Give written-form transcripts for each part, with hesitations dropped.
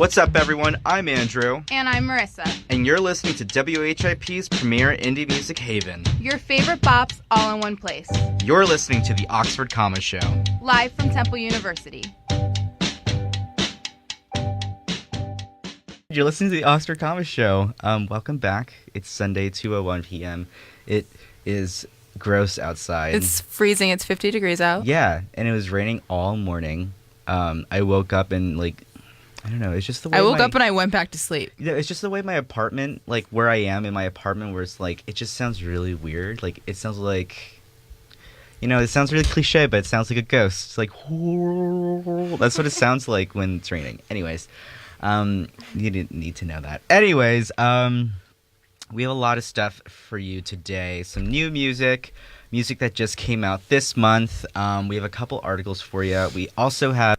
What's up, everyone? I'm Andrew. And I'm Marisa. And you're listening to WHIP's premier indie music haven. Your favorite bops all in one place. You're listening to The Oxford Comma Show. Live from Temple University. You're listening to The Oxford Comma Show. Welcome back. It's Sunday, 2:01 p.m. It is gross outside. It's freezing. It's 50 degrees out. Yeah, and it was raining all morning. I woke up and, I don't know, it's just the way I woke up and I went back to sleep. It's just the way my apartment, where I am in my apartment, where it's it just sounds really weird. It sounds like, it sounds really cliche, but it sounds like a ghost. It's like, that's what it sounds like when it's raining. Anyways, you didn't need to know that. Anyways, we have a lot of stuff for you today. Some new music that just came out this month. We have a couple articles for you. We also have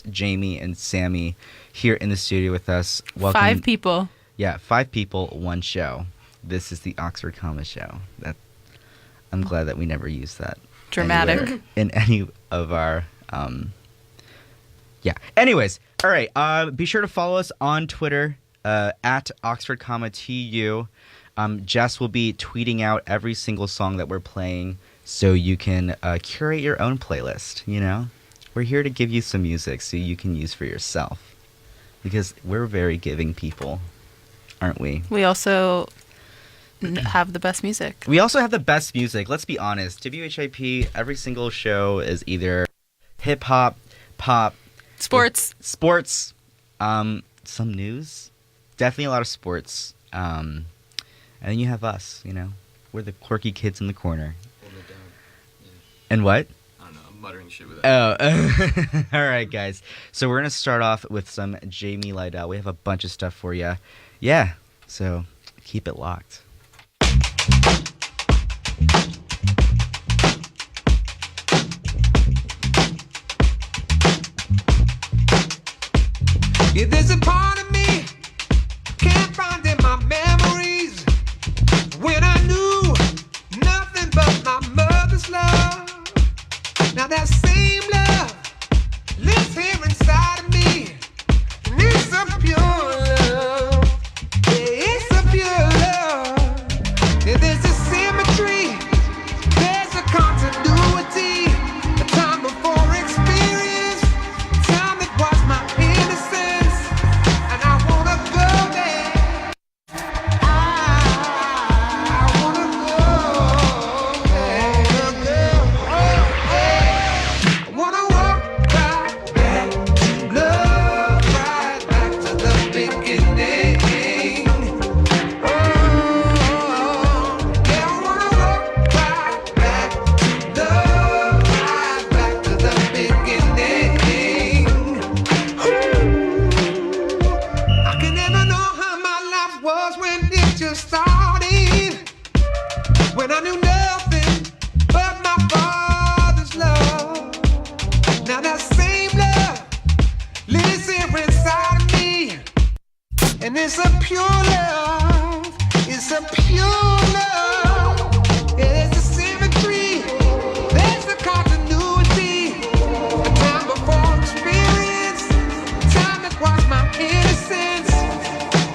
Jamie and Sami here in the studio with us. Welcome. 5 people. Yeah, 5 people, 1 show. This is the Oxford Comma Show. I'm glad that we never used that. Dramatic. In any of our... Yeah. Anyways, all right. Be sure to follow us on Twitter at Oxford Comma TU. Jess will be tweeting out every single song that we're playing so you can curate your own playlist, We're here to give you some music so you can use for yourself. Because we're very giving people, aren't we? We also have the best music. Let's be honest. WHIP, every single show is either hip-hop, pop... Sports. Some news. Definitely a lot of sports. And then you have us, We're the quirky kids in the corner. Hold it down. Yeah. And what? Muttering shit with that. Oh, all right, guys. So we're going to start off with some Jamie Lydell. We have a bunch of stuff for you. Yeah, so keep it locked. Yeah, there's a part of me can't find in my memories when I knew nothing but my mother's love. Now that same love lives here inside of me, and it's a pure love. Yeah, it's a pure love. Yeah, there's a symmetry, there's a continuity, a time before experience, time that was my innocence, and I wanna go there. I wanna go there. I wanna walk right back to love, right back to the beginning. Yeah, I wanna walk right back to love, right back to the beginning. I can never know how my life was when it just started, when I knew nothing but my father's love. Now that same love lives here inside of me, and it's a pure love. It's a pure love. Yeah, there's a symmetry, there's a continuity, a time before experience, time that was my innocence,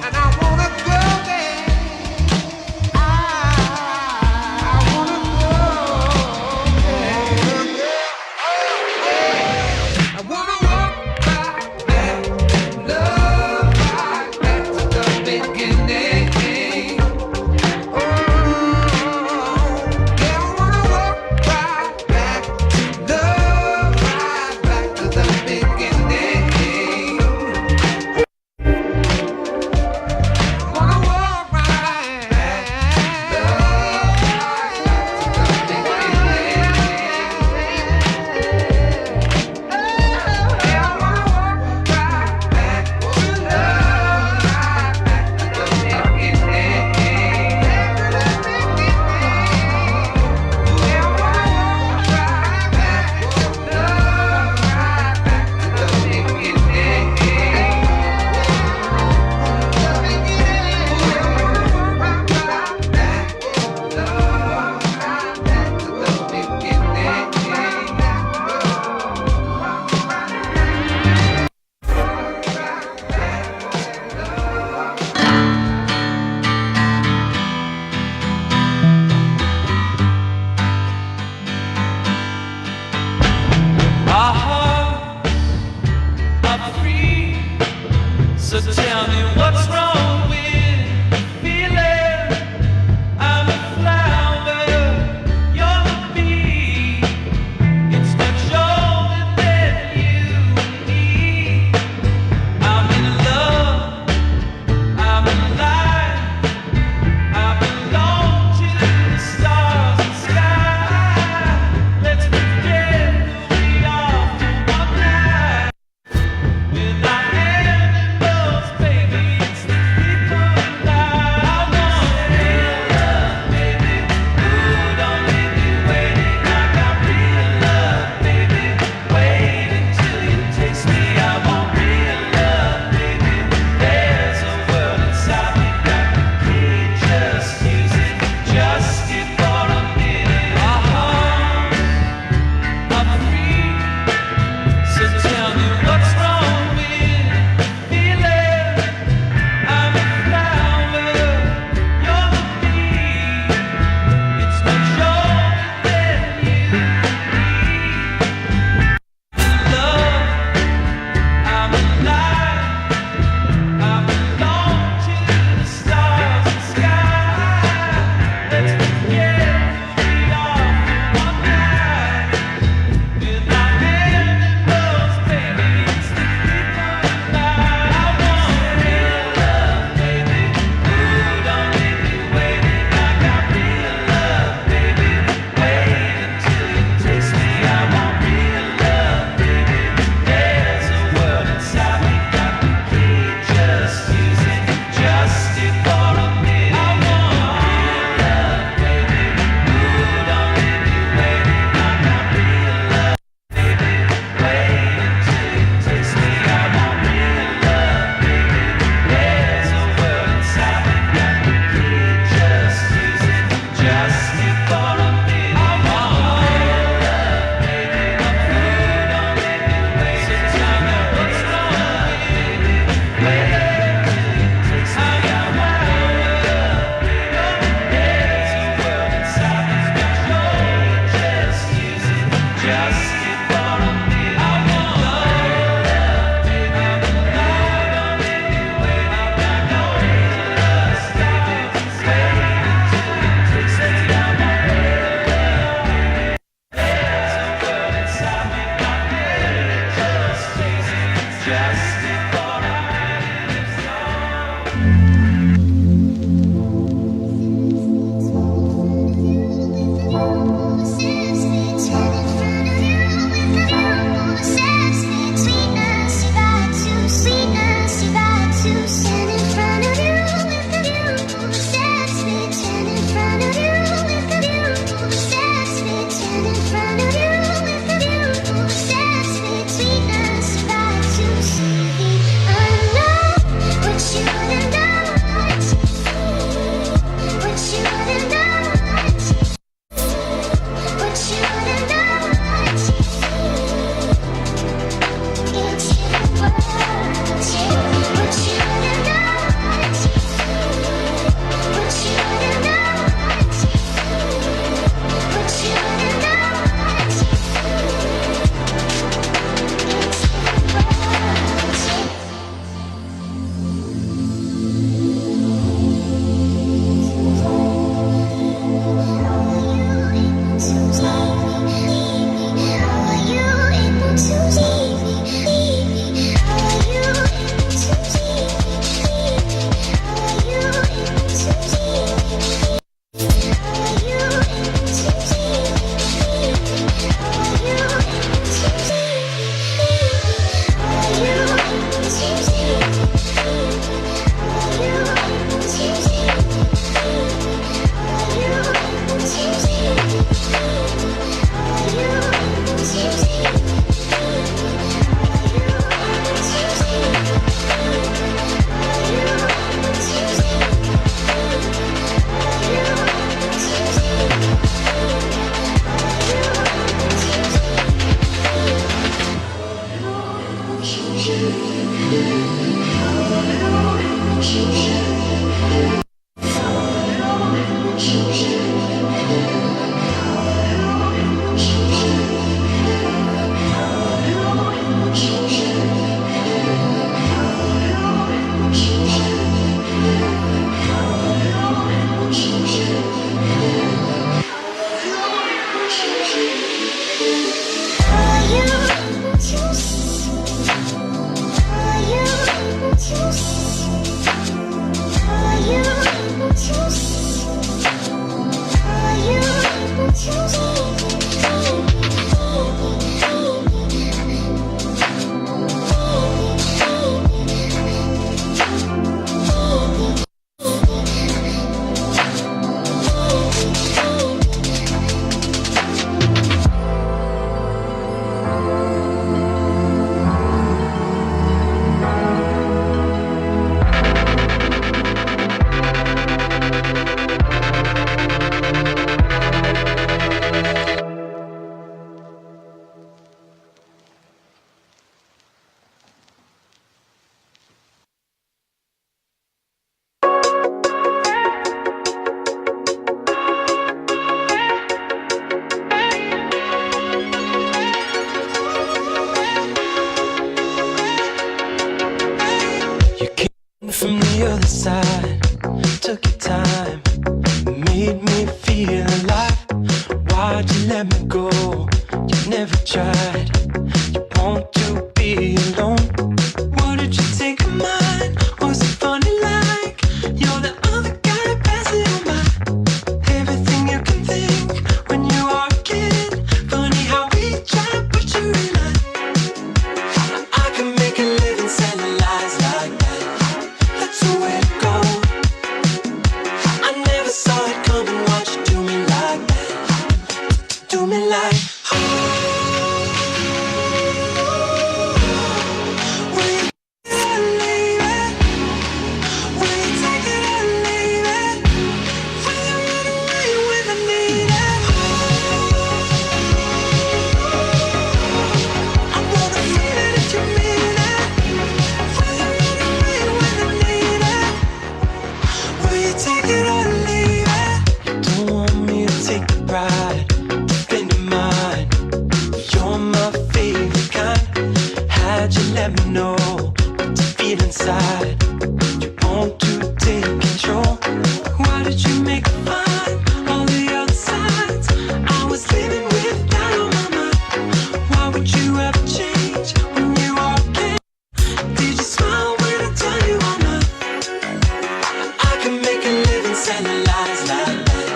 and I wanna go there. I wanna go there. I wanna walk right back to love, right back to the beginning. So tell me what's wrong with feeling I'm a flower, you're the bee. It's much older than you and me. I'm in love, I'm alive, I belong to the stars and sky. Let's forget who we are for one night. With our animals, baby, it's the people and I want real love, baby. Ooh, don't leave me waiting. I got real love, baby. Wait until you taste me. I want real love, baby. There's a world inside me, got the key. Just use it, just it for a minute. Our hearts are free. So tell me what's wrong with feeling I'm a flower, you're the bee. It's much older than you and me. Love, I'm alive, I belong to the stars and sky. Let's forget who we are for one night. With our animals, baby, it's the people and I want real love, baby. Ooh, don't leave me waiting. I got real love, baby. Wait until you taste me. I want real love, baby. There's a world inside me, got the key. Just use it, just it for a minute. I want real love, baby. Ooh, don't leave me waiting. I got real love, baby. Wait until you taste me. I want real love, baby. There's a world inside me, got the key. Just use it, just it for a minute. I want real love, baby. Ooh, don't leave me waiting. So tell me what's wrong with me. Wait until you taste me. I want real love, baby. There's a world inside me, got your just use it, just it for a minute. I want real love, baby. Ooh, don't leave me waiting. I got no real love, baby. Wait until you taste me. I want real love, baby. There's a world inside me, got just use it, just it for a minute. Are You came from the other side, took your time, made me feel alive. Why'd you let me go? You never tried. You want to be alone. What did you take of mine? Was it funny like you're the other guy passing on by? Everything you can think when you are a kid. Funny how we try to put you in line. I can make a living selling lies like that. That's the way to go. I never saw it coming. Why'd you do me like that? Do me like. Let me know what you feel inside. You want to take control. Why did you make fun all the other sides? I was living with that on my mind. Why would you ever change when you are okay? Did you smile when I tell you I'm not? I can make a living selling lies like that.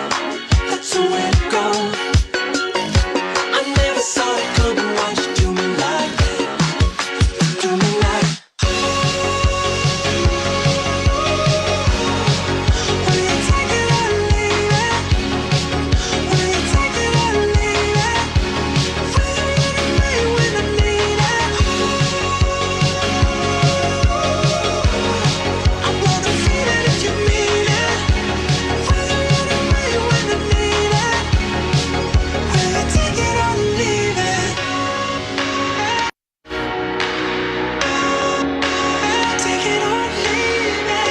That's the way to go. I never saw it coming. Why'd you do me like that? Do me like. Will you take it or leave it? Will you take it or leave it? Will you run away when I need it? I wanna feel it if you mean it. Will you run away when I need it? Will you take it or leave it? Take it or leave it.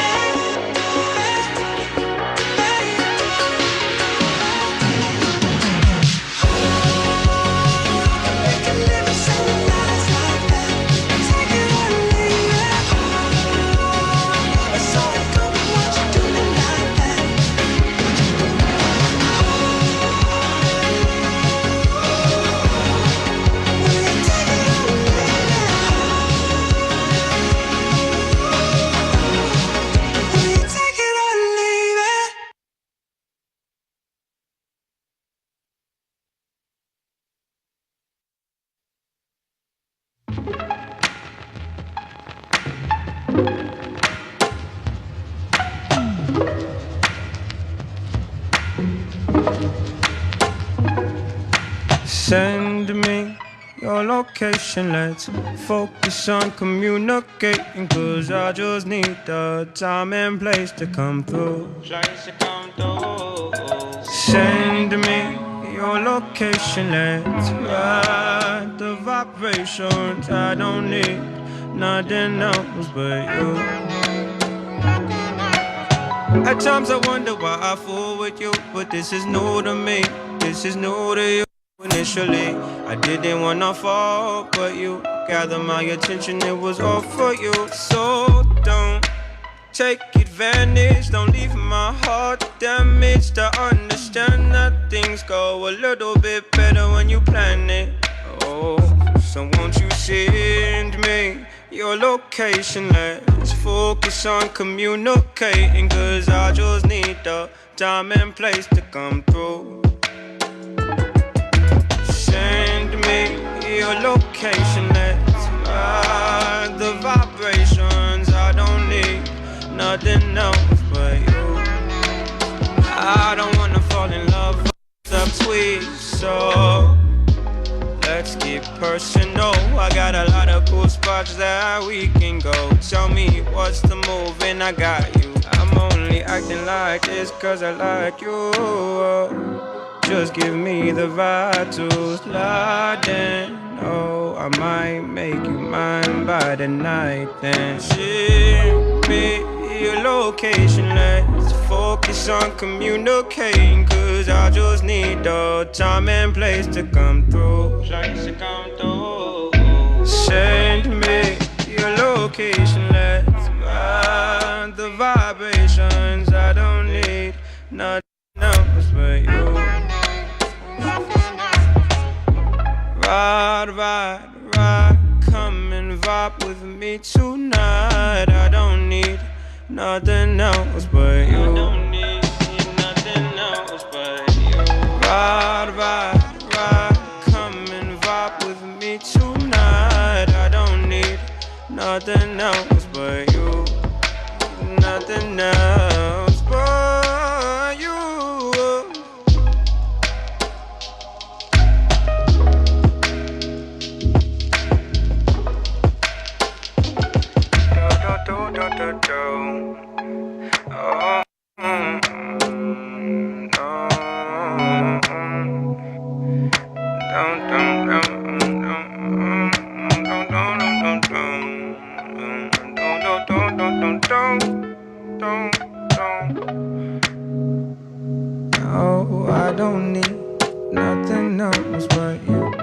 Make a living selling lies like that. Take it or leave it. Never saw it coming. Why'd you do me like that? Will you take it or leave it? Will you take it or leave it? Send me your location, let's focus on communicating. Cause I just need the time and place to come through. Send me your location, let's ride the vibrations. I don't need nothing else but you. At times I wonder why I fool with you, but this is new to me, this is new to you. Initially, I didn't wanna fall, but you gathered my attention, it was all for you. So don't take advantage, don't leave my heart damaged. I understand that things go a little bit better when you plan it. Oh, so won't you send me your location? Let's focus on communicating. Cause I just need the time and place to come through. Send me your location, let's ride the vibrations. I don't need nothing else but you. I don't wanna fall in love subtweet, so let's get personal. I got a lot of cool spots that we can go. Tell me what's the move and I got you. I'm only acting like this cause I like you. Just give me the vibe to slide in. Oh, I might make you mine by the night then. Send me your location, let's focus on communicating. Cause I just need the time and place to come through. Send me your location, let's ride vibrations. I don't need nothing else but you. Ride, ride, ride, come and vibe with me tonight. I don't need nothing else but you. I don't need nothing else but you. Ride, ride, ride, come and vibe with me tonight. I don't need nothing else but you. Nothing else but you. No, I don't need nothing else but you.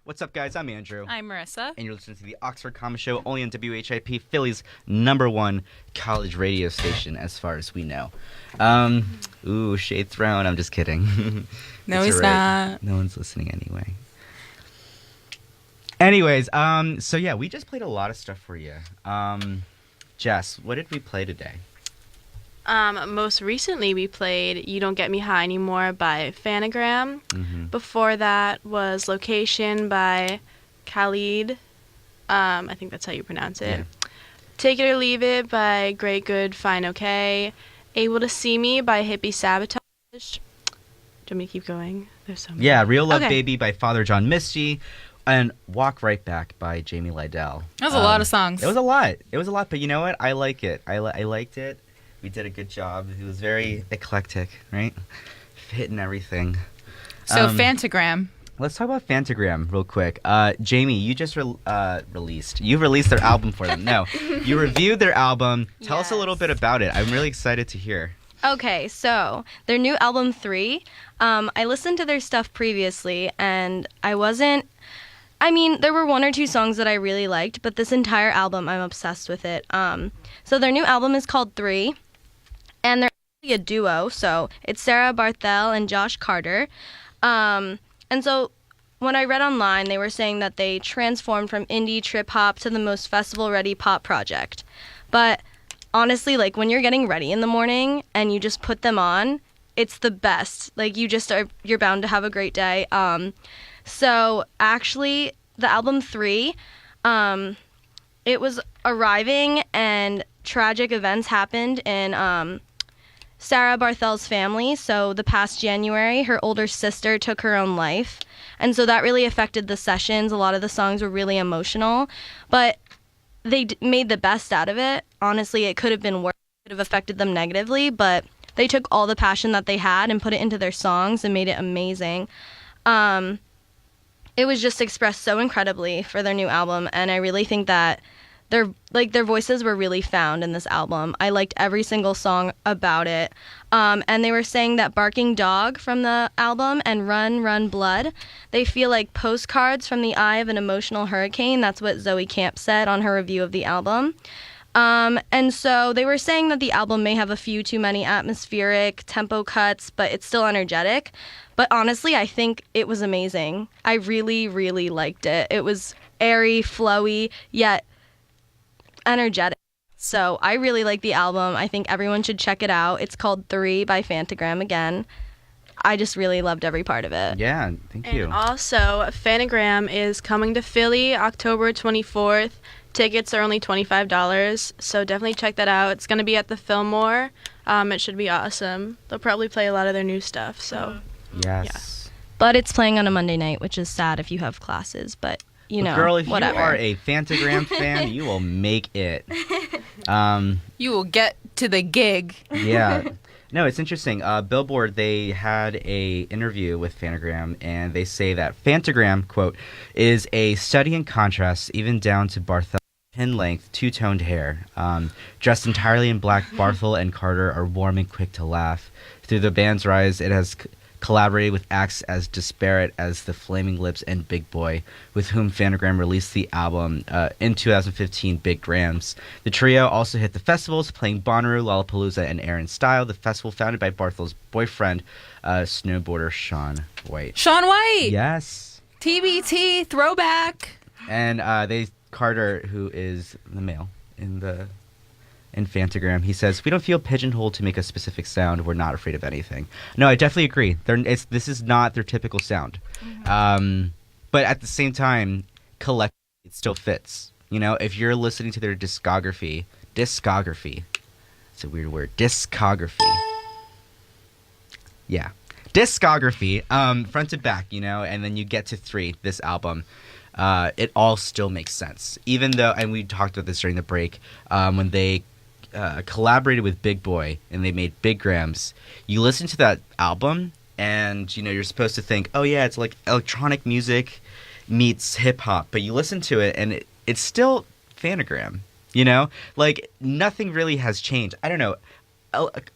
What's up, guys? I'm Andrew. I'm Marissa. And you're listening to the Oxford Common Show, only on WHIP, Philly's #1 college radio station, as far as we know. Ooh, shade thrown. I'm just kidding. No, It's he's all right. not. No one's listening anyway. Anyways, so yeah, we just played a lot of stuff for you. Jess, what did we play today? Most recently we played You Don't Get Me High Anymore by Phanogram. Mm-hmm. Before that was Location by Khalid. I think that's how you pronounce it. Yeah. Take It or Leave It by Great Good Fine Okay. Able to See Me by Hippie Sabotage. Do you want me to keep going? There's so many. Yeah, Real Love Okay. Baby by Father John Misty, and Walk Right Back by Jamie Lydell. That was a lot of songs. It was a lot, but you know what? I like it. I liked it. We did a good job. It was very eclectic, right? Hitting everything. So Fantagram. Let's talk about Fantagram real quick. Jamie, you just released. You released their album for them. No, you reviewed their album. Tell us a little bit about it. I'm really excited to hear. Okay, so their new album 3, I listened to their stuff previously, and there were 1 or 2 songs that I really liked, but this entire album, I'm obsessed with it. So their new album is called 3, and they're actually a duo, so it's Sarah Barthel and Josh Carter. And so when I read online, they were saying that they transformed from indie trip-hop to the most festival-ready pop project. But honestly, like, when you're getting ready in the morning and you just put them on, it's the best. Like, you're bound to have a great day. So actually, the album 3, it was arriving and tragic events happened in Sarah Barthel's family. So the past January, her older sister took her own life. And so that really affected the sessions. A lot of the songs were really emotional. But they made the best out of it. Honestly, it could have been worse. It could have affected them negatively, but they took all the passion that they had and put it into their songs and made it amazing. It was just expressed so incredibly for their new album, and I really think that their voices were really found in this album. I liked every single song about it. And they were saying that Barking Dog from the album and Run, Run, Blood, they feel like postcards from the eye of an emotional hurricane. That's what Zoe Camp said on her review of the album. And so they were saying that the album may have a few too many atmospheric tempo cuts, but it's still energetic. But honestly, I think it was amazing. I really, really liked it. It was airy, flowy, yet energetic. So I really like the album. I think everyone should check it out. It's called 3 by Fantagram again. I just really loved every part of it. Yeah, thank you. And also, Phanogram is coming to Philly October 24th. Tickets are only $25, so definitely check that out. It's going to be at the Fillmore. It should be awesome. They'll probably play a lot of their new stuff, so Yes. But it's playing on a Monday night, which is sad if you have classes, but you know, Girl, if whatever. you are a Fantagram fan, you will make it. You will get to the gig. Yeah. No, it's interesting. Billboard, they had a interview with Fantagram, and they say that Fantagram, quote, is a study in contrast, even down to Barthel's pin-length, two-toned hair. Dressed entirely in black, Barthel and Carter are warm and quick to laugh. Through the band's rise, it has collaborated with acts as disparate as the Flaming Lips and Big Boy, with whom Fantagram released the album in 2015, Big Grams. The trio also hit the festivals, playing Bonnaroo, Lollapalooza, and Aaron Style, the festival founded by Barthel's boyfriend, snowboarder Sean White. Sean White. Yes. TBT throwback. And Carter, who is the male in Fantagram, he says, "We don't feel pigeonholed to make a specific sound. We're not afraid of anything." No, I definitely agree. This is not their typical sound. But at the same time, collectively, it still fits. You know, if you're listening to their discography, it's a weird word, discography. Yeah. Discography, front to back, you know, and then you get to 3, this album. It all still makes sense. Even though, and we talked about this during the break, when they collaborated with Big Boy and they made Big Grams, you listen to that album and, you know, you're supposed to think, oh yeah, it's like electronic music meets hip-hop. But you listen to it and it's still Fantagram, you know? Like, nothing really has changed. I don't know.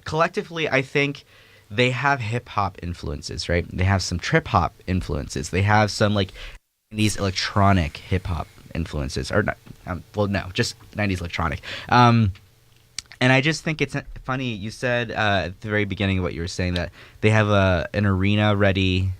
Collectively, I think they have hip-hop influences, right? They have some trip-hop influences. They have some, like, 90s electronic hip hop influences, or not, well, no, just 90s electronic. And I just think it's funny. You said at the very beginning of what you were saying that they have an arena ready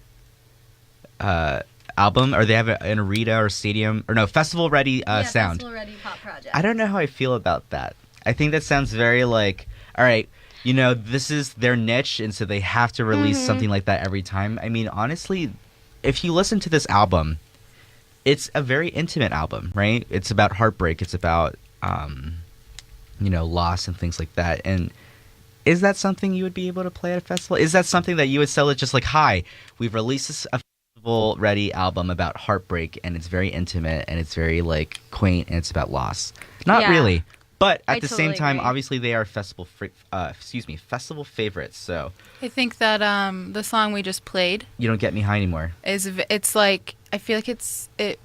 album, or they have an arena or stadium, or no, festival ready sound. Festival ready pop project. I don't know how I feel about that. I think that sounds very like, all right, you know, this is their niche, and so they have to release something like that every time. I mean, honestly, if you listen to this album, it's a very intimate album, right? It's about heartbreak. It's about, loss and things like that. And is that something you would be able to play at a festival? Is that something that you would sell it just like, hi, we've released this festival-ready album about heartbreak, and it's very intimate, and it's very, like, quaint, and it's about loss? Not really. But at the same time, obviously, they are festival favorites, so... I think that the song we just played... You Don't Get Me High Anymore. It's like... I feel like it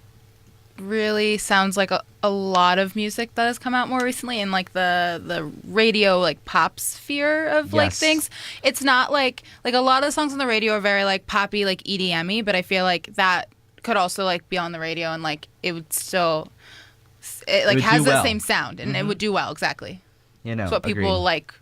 really sounds like a lot of music that has come out more recently in like the radio like pop sphere of like things. It's not like a lot of the songs on the radio are very like poppy, like EDM-y, but I feel like that could also like be on the radio and like it would still it has the same sound and it would do well, exactly. You know, it's what people like.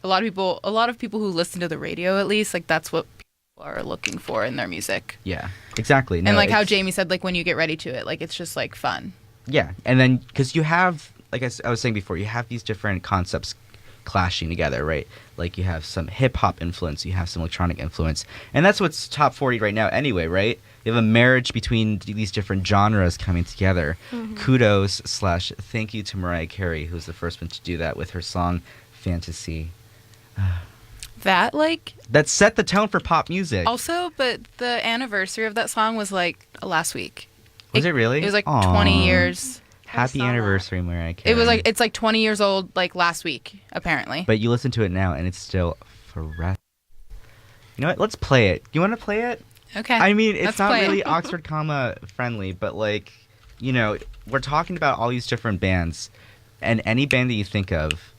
A lot of people who listen to the radio, at least, like that's what people are looking for in their music. Yeah, exactly. No, and like how Jamie said, like when you get ready to it, like it's just like fun. Yeah, and then because you have, like I was saying before, you have these different concepts clashing together, right? Like you have some hip hop influence, you have some electronic influence, and that's what's top 40 right now, anyway, right? You have a marriage between these different genres coming together. Kudos / thank you to Mariah Carey, who's the first one to do that with her song "Fantasy." That set the tone for pop music. Also, but the anniversary of that song was like last week. Was it really? It was like 20 years. Happy anniversary, Mariah Carey. It was like it's like 20 years old like last week, apparently. But you listen to it now and it's still fresh. You know what? Let's play it. You want to play it? Okay. I mean, it's not really Oxford comma friendly, but like, you know, we're talking about all these different bands, and any band that you think of,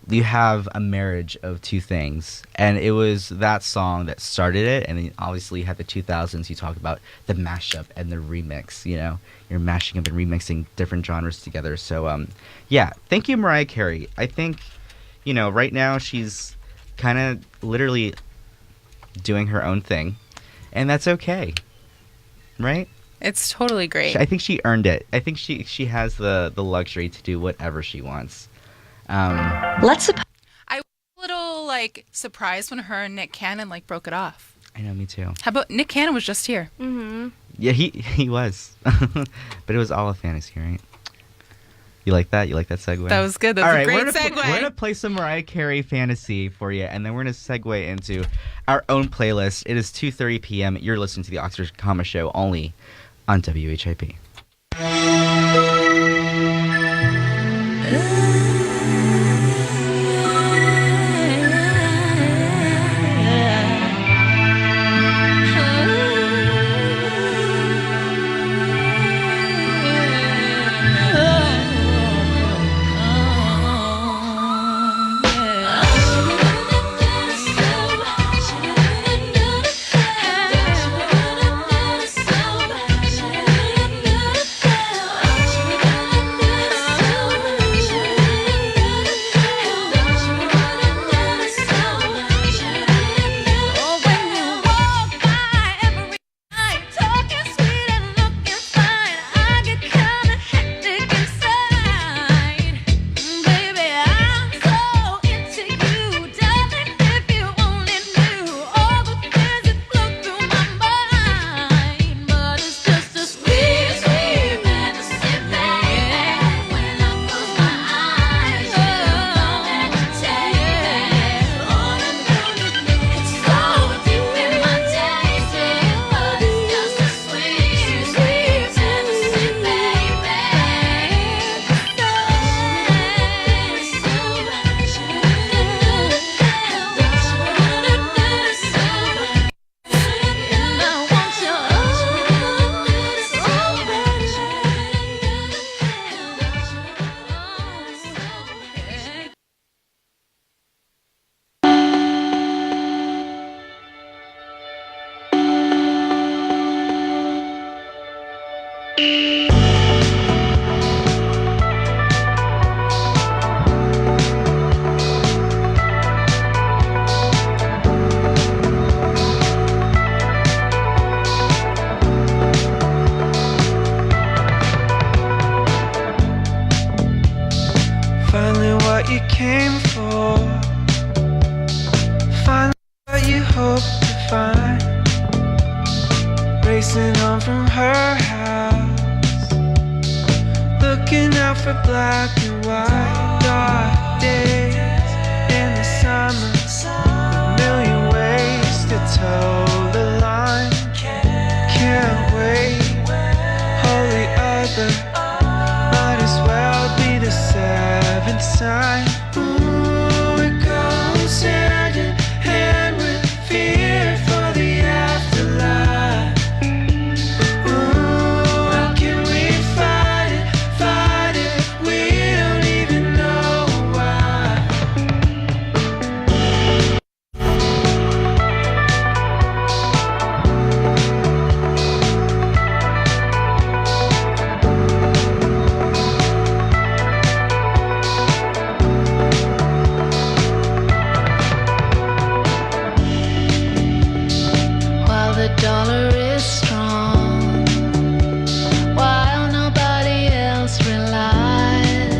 you have a marriage of two things, and it was that song that started it, and then obviously you had the 2000s. You talk about the mashup and the remix. You know, you're mashing up and remixing different genres together. So, yeah, thank you, Mariah Carey. I think, you know, right now she's kind of literally doing her own thing, and that's okay, right? It's totally great. I think she earned it. I think she has the luxury to do whatever she wants. I was a little like surprised when her and Nick Cannon like broke it off. I know, me too. How about Nick Cannon was just here? Yeah, he was, but it was all a fantasy, right? You like that? You like that segue? That was good. That was a great segue. We're gonna play some Mariah Carey fantasy for you, and then we're gonna segue into our own playlist. It is 2:30 p.m. You're listening to the Oxford Comma Show only on WHIP. you came for. Find what you hope to find. Racing on from her house, looking out for black and white. Dark days in the summer, a million ways to toe the line. Can't wait, holy other, might as well be the seventh sign. Ooh, it goes hand in hand with fear for the afterlife. Ooh, how can we fight it if we don't even know why? While the dollar is strong, while nobody else relies,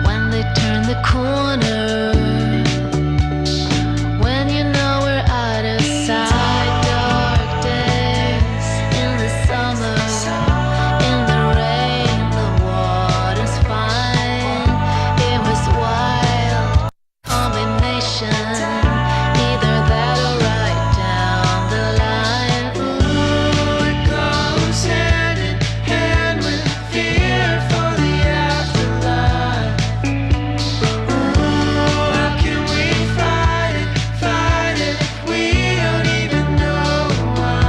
when they turn the corner, when you know we're out of sight. Dark days in the summer, in the rain, the water's fine. It was wild combination, either that or right down the line. Ooh, it goes hand in hand with fear for the afterlife. Ooh, how can we fight it if we don't even know why?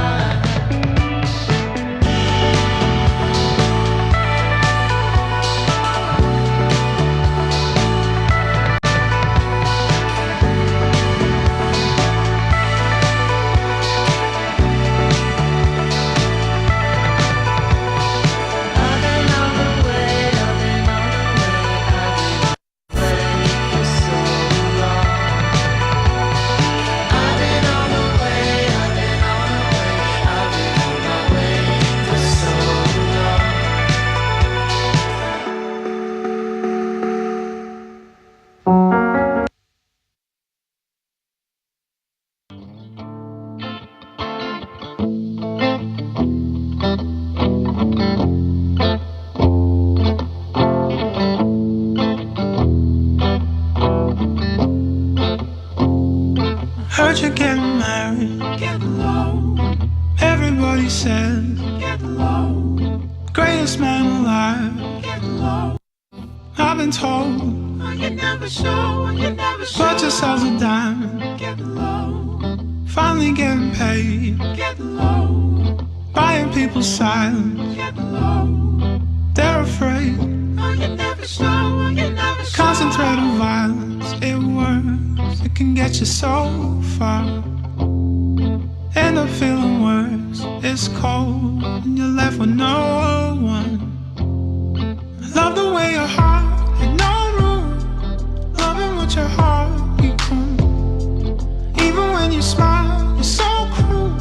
I've been on the way, I've been on the way for so long. I've been on the way, I've been on the way, I've been on my way for so long. Heard you're getting married. Get low. Everybody says get low. Greatest man alive. Get low. I've been told you never show. But yourselves a diamond. Get low. Finally getting paid. Get low. Buying people's silence. Get low. They're afraid. Constant threat of violence. It works. It can get you so far. End up feeling worse. It's cold and you're left with no one. I love the way your heart had no room. Loving what your heart becomes. Even when you smile, you're so cruel.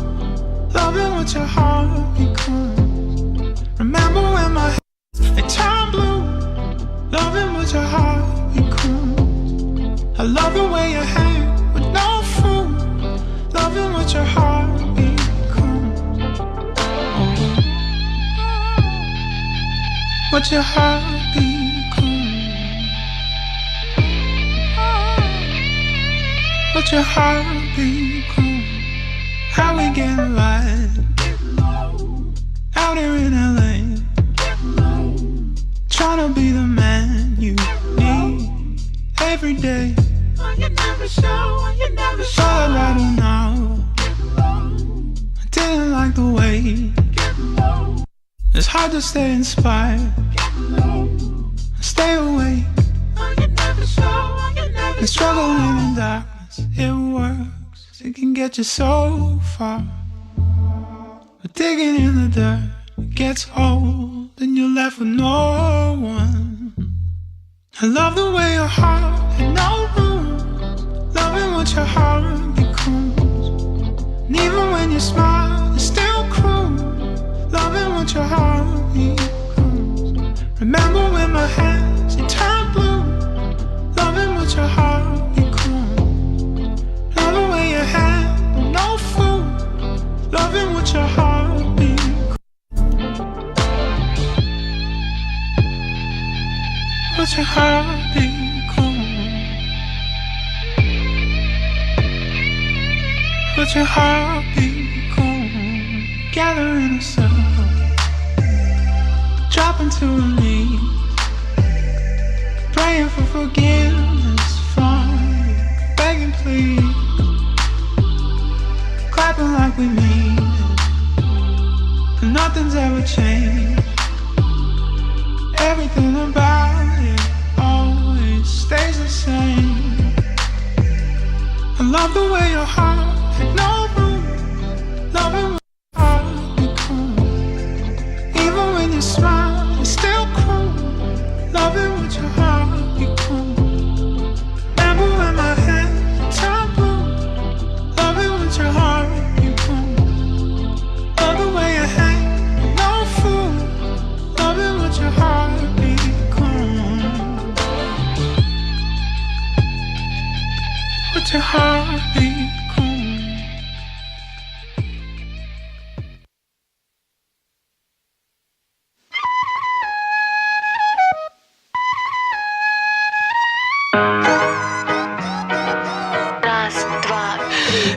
Loving what your heart becomes. Remember when my hands, they turn blue. Loving what your heart becomes. I love the way your hand with no fruit. Loving what your heart becomes. What your heart becomes. What your heart becomes. How we get light out here in LA. Trying to be the man you need every day. But I'd rather now. I didn't like the way. It's hard to stay inspired. Stay awake. And struggling in darkness. It works. It can get you so far. But digging in the dirt, it gets old, and you're left with no one. I love the way your heart had no room. Loving what your heart becomes. And even when you smile, you're still cruel. Loving what your heart becomes. Remember when my hands, they turned blue. Loving what your heartbeat. What's your heartbeat calling? What's your heartbeat calling? Gather in a circle, drop into a knee, praying for forgiveness from you, begging please, clapping like we mean it, and nothing's ever changed. Everything about it always stays the same. I love the way your heart had no room, loving what your heart becomes. Even when you smile, it's still cruel, loving what your heart becomes. Remember when my head turned blue, loving what your heart becomes. Love the way you hang, no fool, loving what your heart becomes. What's your heart becomes?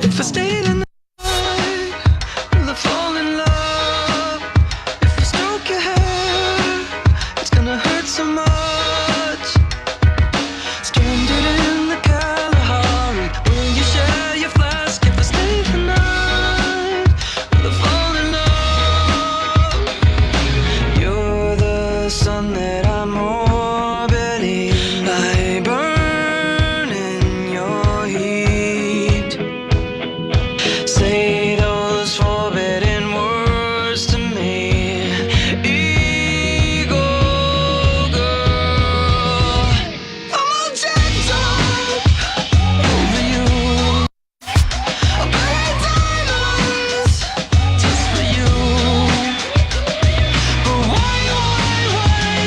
If I stayed in the night, will I fall in love? If I stroke your hair, it's gonna hurt so much. Stranded in the Kalahari, will you share your flask? If I stay the night, will I fall in love? You're the sun that I'm orbiting. I burn in your heat. Say those forbidden words to me, Eagle girl. I'm all jacked up over you. I'll buy diamonds just for you. But why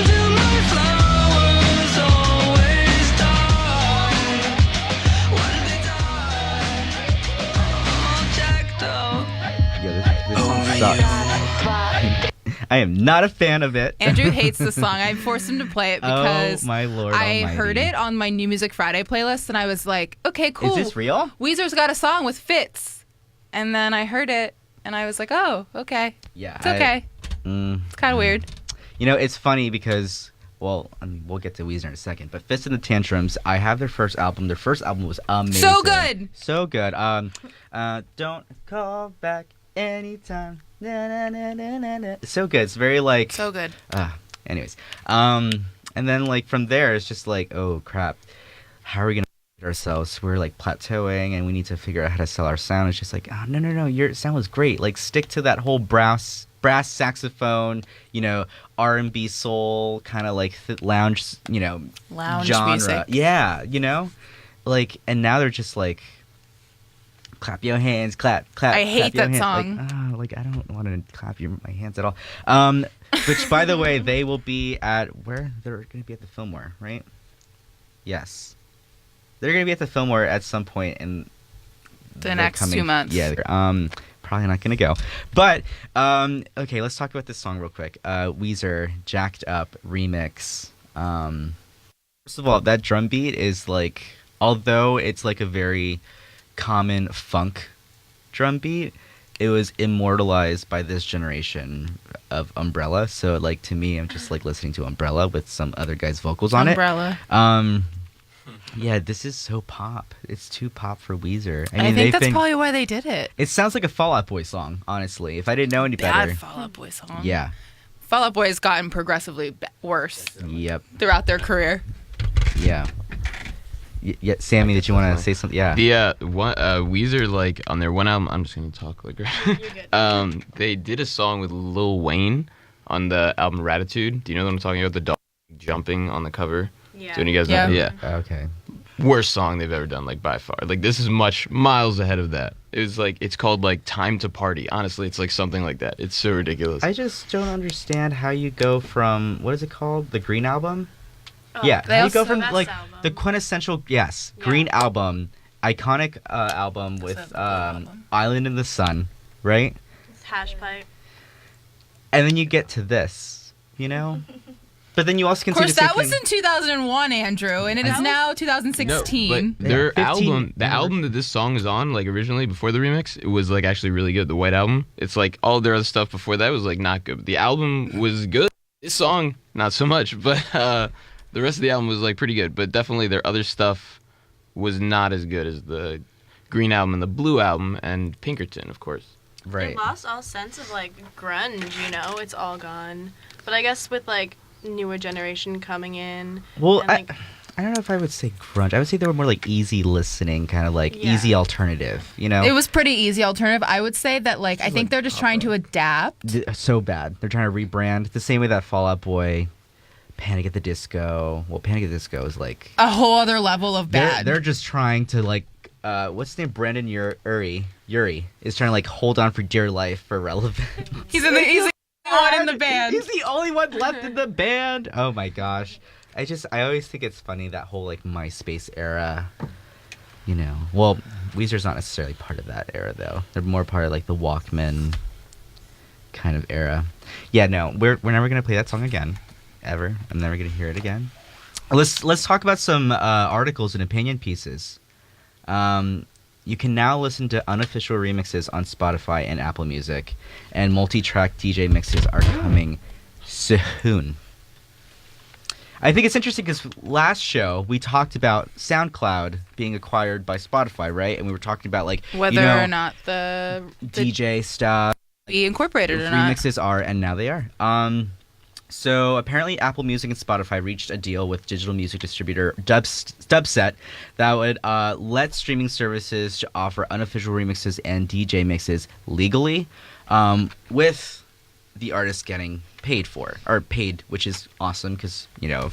do my flowers always die? Why do they die? All jacked up. Yo, this song sucks. I am not a fan of it. Andrew hates the song. I forced him to play it because oh my lord I almighty. heard it on my New Music Friday playlist, and I was like, okay, cool. Is this real? Weezer's got a song with Fitz. And then I heard it, and I was like, oh, okay. Yeah. It's okay. It's kind of weird. You know, it's funny because, well, I mean, we'll get to Weezer in a second, but Fist in the Tantrums, I have their first album. Their first album was amazing. So good! So good. Don't call back anytime. Na, na, na, na, na, na. So good. It's very like... So good. Anyways. And then like from there, it's just like, oh crap. How are we going to ourselves? We're like plateauing and we need to figure out how to sell our sound. It's just like, oh, no, your sound was great. Like stick to that whole brass saxophone, you know, R&B soul kind of like lounge, you know, Lounge genre. music. Yeah, you know, like, and now they're just like, clap your hands, clap. I hate clap your that hands. song. Like I don't want to clap my hands at all. Which, by the way, they will be at where they're going to be at the Fillmore, right? Yes, they're going to be at the Fillmore at some point in The next 2 months. Yeah, probably not going to go. But okay, let's talk about this song real quick. Weezer, Jacked Up remix. First of all, that drum beat is like, although it's like a very common funk drum beat, it was immortalized by this generation of Umbrella. So like to me, I'm just like listening to Umbrella with some other guy's vocals on Umbrella. it. Yeah, this is so pop. It's too pop for Weezer. I think that's probably why they did it. It sounds like a Fall Out Boy song, honestly. If I didn't know any better. Bad Fall Out Boy song. Yeah. Fall Out Boy has gotten progressively worse Yep. throughout their career. Yeah. Yeah, Sammy, did you want to say something? Yeah. Weezer, like on their one album, I'm just gonna talk like they did a song with Lil Wayne on the album Ratitude. Do you know what I'm talking about? The dog jumping on the cover. Yeah. Do any of you guys know? Yeah. Okay. Worst song they've ever done, like by far. Like this is miles ahead of that. It was like it's called like Time to Party. Honestly, it's like something like that. It's so ridiculous. I just don't understand how you go from what is it called? The Green Album? Oh, yeah. How you go from best like album. the quintessential Green Album, iconic album with album. Island in the Sun, right? Hash pipe. And then you get to this, you know? But then you also can Of course, that was in 2001, Andrew, and it is now 2016. But their 15 album, the album that this song is on, like originally before the remix, it was like actually really good. The White Album. It's like all their other stuff before that was like not good. But the album was good. This song, not so much. But the rest of the album was like pretty good. But definitely their other stuff was not as good as the Green Album and the Blue Album and Pinkerton, of course. Right. It lost all sense of like grunge, you know. It's all gone. But I guess with like newer generation coming in. Well, and, like, I don't know if I would say grunge. I would say they were more like easy listening, kind of like easy alternative, you know? It was pretty easy alternative. I would say that, like, I think they're just trying to adapt. So bad. They're trying to rebrand the same way that Fall Out Boy, Panic at the Disco. Well, Panic at the Disco is like a whole other level of bad. They're just trying to like, what's his name? Brandon Urie is trying to like hold on for dear life for relevance. He's the only one in the band. He's the only one left in the band. Oh my gosh. I always think it's funny, that whole like MySpace era, you know. Well, Weezer's not necessarily part of that era though. They're more part of like the Walkman kind of era. Yeah, no, we're never gonna play that song again, ever. I'm never gonna hear it again. Let's talk about some articles and opinion pieces. You can now listen to unofficial remixes on Spotify and Apple Music, and multi-track DJ mixes are coming soon. I think it's interesting because last show we talked about SoundCloud being acquired by Spotify, right? And we were talking about like whether or not the DJ stuff be incorporated or not. Remixes are, and now they are. So apparently Apple Music and Spotify reached a deal with digital music distributor Dubset that would let streaming services to offer unofficial remixes and DJ mixes legally, with the artist getting paid, which is awesome because, you know,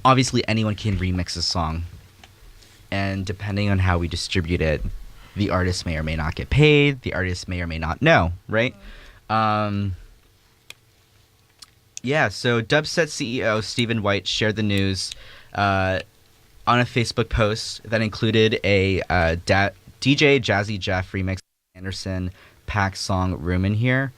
obviously anyone can remix a song, and depending on how we distribute it, the artist may or may not get paid, the artist may or may not know, right? Yeah, so Dubset CEO Stephen White shared the news on a Facebook post that included a DJ Jazzy Jeff remix Anderson Paak song Room in Here.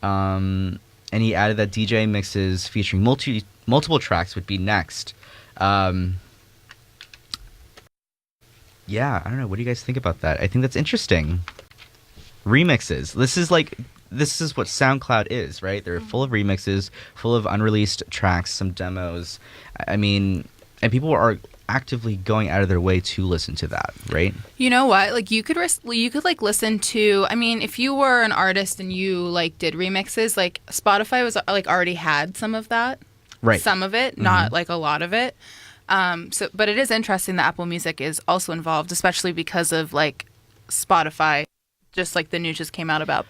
And he added that DJ mixes featuring multiple tracks would be next. Yeah, I don't know. What do you guys think about that? I think that's interesting. Remixes. This is what SoundCloud is, right? They're full of remixes, full of unreleased tracks, some demos. I mean, and people are actively going out of their way to listen to that, right? You know what? Like you could like listen to. I mean, if you were an artist and you like did remixes, like Spotify was like already had some of that, right? Some of it, not like a lot of it. But it is interesting that Apple Music is also involved, especially because of like Spotify. Just like the news just came out about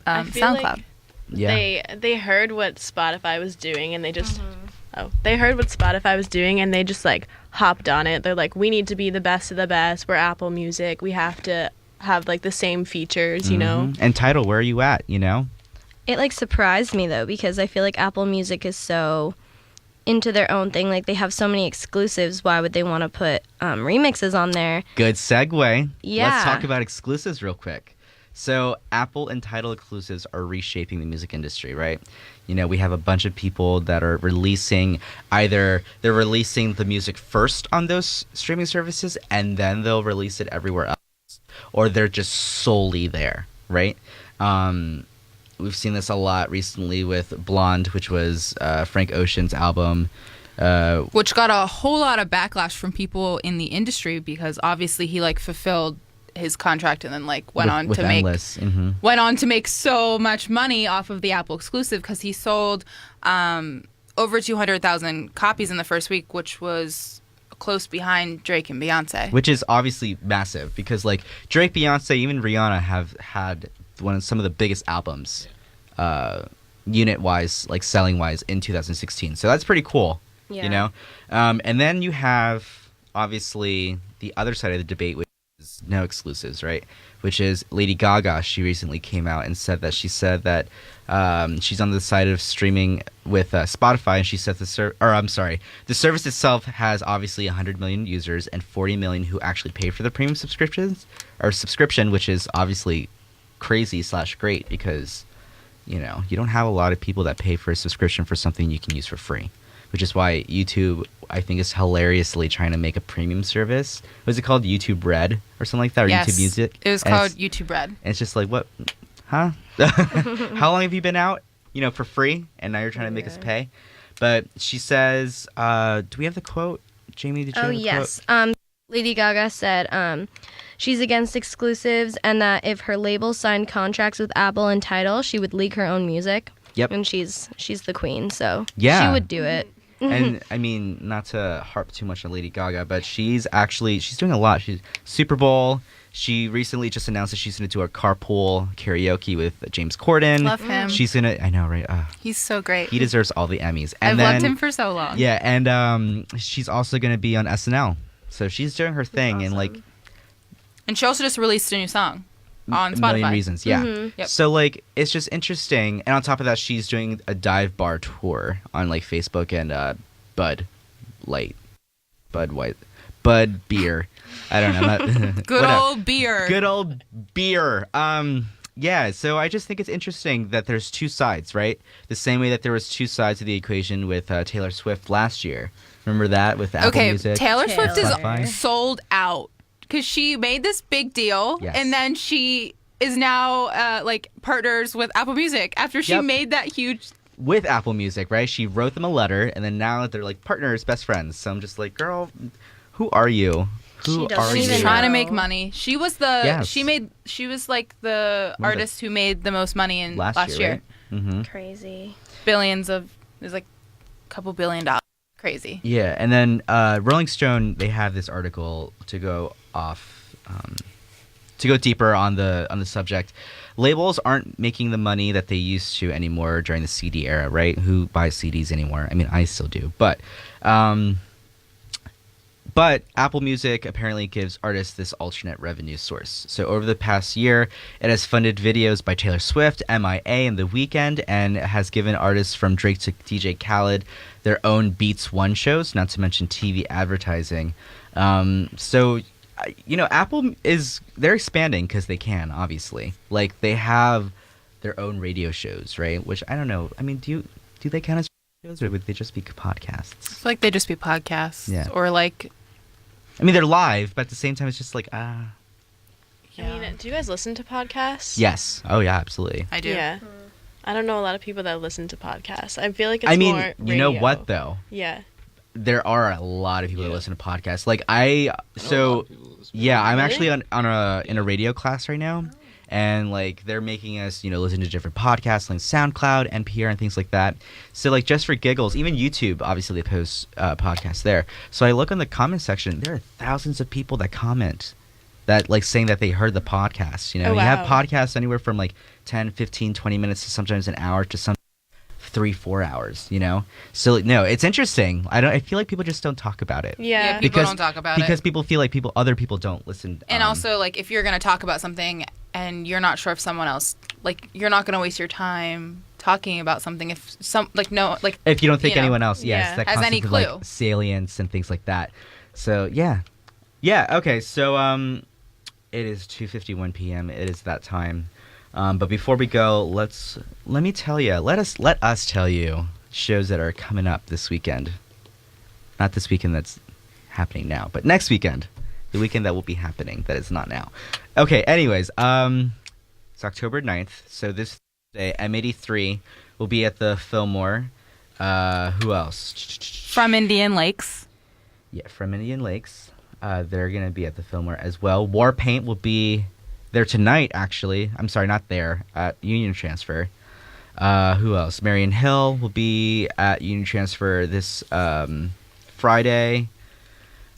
SoundCloud. Like they heard what Spotify was doing, and they just they heard what Spotify was doing, and they just like hopped on it. They're like, we need to be the best of the best. We're Apple Music. We have to have like the same features, you know. And Tidal, where are you at? You know. It like surprised me though, because I feel like Apple Music is so into their own thing. Like they have so many exclusives. Why would they want to put remixes on there? Good segue. Yeah. Let's talk about exclusives real quick. So Apple and Tidal exclusives are reshaping the music industry, right? You know, we have a bunch of people that are releasing they're releasing the music first on those streaming services and then they'll release it everywhere else, or they're just solely there, right? We've seen this a lot recently with Blonde, which was Frank Ocean's album. Which got a whole lot of backlash from people in the industry because obviously he like fulfilled his contract and then like went on to make so much money off of the Apple exclusive because he sold over 200,000 copies in the first week, which was close behind Drake and Beyonce. Which is obviously massive because like Drake, Beyonce, even Rihanna have had some of the biggest albums unit wise, like selling wise in 2016. So that's pretty cool, you know? And then you have obviously the other side of the debate, which is no exclusives, right? Which is Lady Gaga. She recently came out and said that she's on the side of streaming with Spotify, and she said the service itself has obviously 100 million users and 40 million who actually pay for the premium subscription, which is obviously crazy/great because, you know, you don't have a lot of people that pay for a subscription for something you can use for free, which is why YouTube, I think, is hilariously trying to make a premium service. Was it called YouTube Red or something like that, or Yes. YouTube Music? It was And called YouTube Red. And it's just like, what? Huh? How long have you been out? You know, for free, and now you're trying to make us pay. But she says, do we have the quote? Jamie, did you have the yes. quote? Lady Gaga said she's against exclusives and that if her label signed contracts with Apple and Tidal, she would leak her own music. Yep. And she's the queen, so Yeah. she would do it. And I mean, not to harp too much on Lady Gaga, but she's doing a lot. She's Super Bowl. She recently just announced that she's going to do a carpool karaoke with James Corden. Love him. She's going to, I know, right? He's so great. He deserves all the Emmys. I've And loved then- him for so long. Yeah, and she's also going to be on SNL. So she's doing her thing, and like And she also just released a new song on a Spotify. million reasons, yeah. Yep. So like it's just interesting, and on top of that, she's doing a dive bar tour on like Facebook and Bud Beer. I don't know. Not, Good whatever. old beer. Good old beer. Yeah, so I just think it's interesting that there's two sides, right? The same way that there was two sides to the equation with Taylor Swift last year. Remember that with Apple Okay, Music? Taylor Swift Spotify? is sold out because she made this big deal, Yes. and then she is now like partners with Apple Music after she Yep. made that huge. With Apple Music, right? She wrote them a letter, and then now they're like partners, best friends. So I'm just like, girl, who are you? Who doesn't are even you? Trying to know. make money. She was the Yes. she was like the One of the- artist who made the most money in Last year, right? Mm-hmm. Crazy. Billions of it was like a couple $1 billion. Crazy. Yeah, and then Rolling Stone, they have this article to go off, to go deeper on the subject. Labels aren't making the money that they used to anymore during the CD era, right? Who buys CDs anymore? I mean, I still do, but Apple Music apparently gives artists this alternate revenue source. So over the past year, it has funded videos by Taylor Swift, MIA, and The Weeknd, and has given artists from Drake to DJ Khaled their own Beats One shows, not to mention TV advertising. So, you know, Apple they're expanding because they can, obviously. Like, they have their own radio shows, right? Which, I don't know. I mean, do they count as shows, or would they just be podcasts? I feel like they just be podcasts. Yeah. Or like. I mean, they're live, but at the same time, it's just like, I mean, do you guys listen to podcasts? Yes. Oh, yeah, absolutely. I do. Yeah. I don't know a lot of people that listen to podcasts. I feel like it's I mean, more you know radio. what, though? Yeah. There are a lot of people that listen to podcasts. Like, I'm Really? actually in a radio class right now. And, like, they're making us, you know, listen to different podcasts like SoundCloud, NPR, and things like that. So, like, just for giggles, even YouTube, obviously, they post podcasts there. So I look on the comment section. There are thousands of people that comment that, like, saying that they heard the podcast. You know, Oh, you have wow. podcasts anywhere from, like, 10, 15, 20 minutes to sometimes an hour to some 3-4 hours, you know? So, like, no, it's interesting. I feel like people just don't talk about it. Yeah. People don't talk about it. Because people feel like other people don't listen. And also, like, if you're going to talk about something and you're not sure if someone else, like, you're not going to waste your time talking about something if if you don't think you know, anyone else, yes, yeah. that has any concept of, clue. like, salience and things like that. So, yeah. Okay, so it is 2:51 p.m. It is that time. But before we go, let us tell you shows that are coming up this weekend. Not this weekend that's happening now, but next weekend. The weekend that will be happening that is not now. Okay, anyways, it's October 9th, so this Thursday, M83 will be at the Fillmore. Who else? From Indian Lakes. Yeah, from Indian Lakes. They're going to be at the Fillmore as well. Warpaint will be there tonight, actually. I'm sorry, not there. At Union Transfer. Who else? Marion Hill will be at Union Transfer this Friday.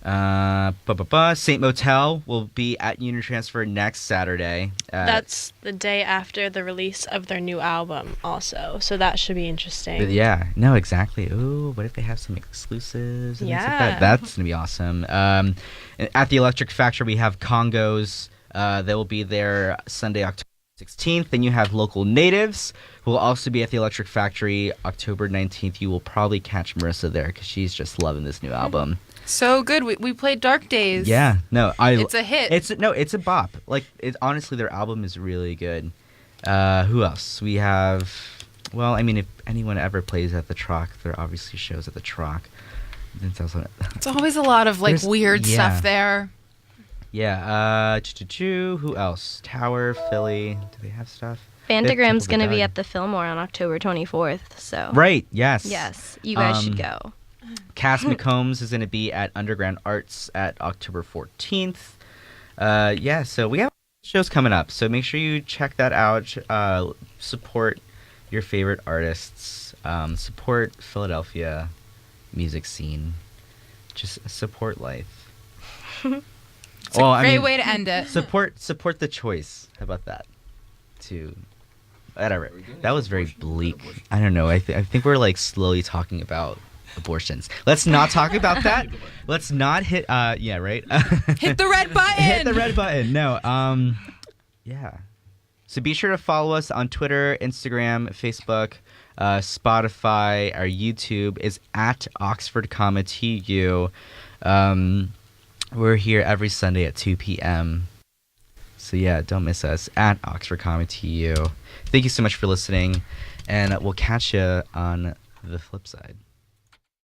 Saint Motel will be at Union Transfer next Saturday. That's the day after the release of their new album, also. So that should be interesting. But yeah, no, exactly. Ooh, what if they have some exclusives and things like Yeah. that? That's gonna be awesome. At the Electric Factory, we have Congos. They will be there Sunday, October 16th. Then you have Local Natives, who will also be at the Electric Factory October 19th. You will probably catch Marisa there because she's just loving this new album. So good. We played Dark Days. Yeah, no, It's a hit. It's a bop. Like, honestly, their album is really good. Who else? We have. Well, I mean, if anyone ever plays at the Troc, there are obviously shows at the Troc. It's always a lot of like There's- weird yeah. stuff there. Yeah. Who else? Tower, Philly. Do they have stuff? They have Fantagram's Temple going to of the be God. at the Fillmore on October 24th. So Right. Yes. yes, you guys should go. Cass McCombs is going to be at Underground Arts at October 14th. Yeah, so we have shows coming up, so make sure you check that out. Support your favorite artists. Support Philadelphia music scene. Just support life. It's a great way to end it. Support the choice. How about that? Whatever. That was very bleak. I don't know. I think we're like slowly talking about abortions. Let's not talk about that. Let's not hit. Yeah, right. Hit the red button. Hit the red button. No. Yeah. So be sure to follow us on Twitter, Instagram, Facebook, Spotify. Our YouTube is at Oxford Comma TU. We're here every Sunday at 2 p.m. So yeah, don't miss us at Oxford Comma TU. Thank you so much for listening, and we'll catch you on the flip side.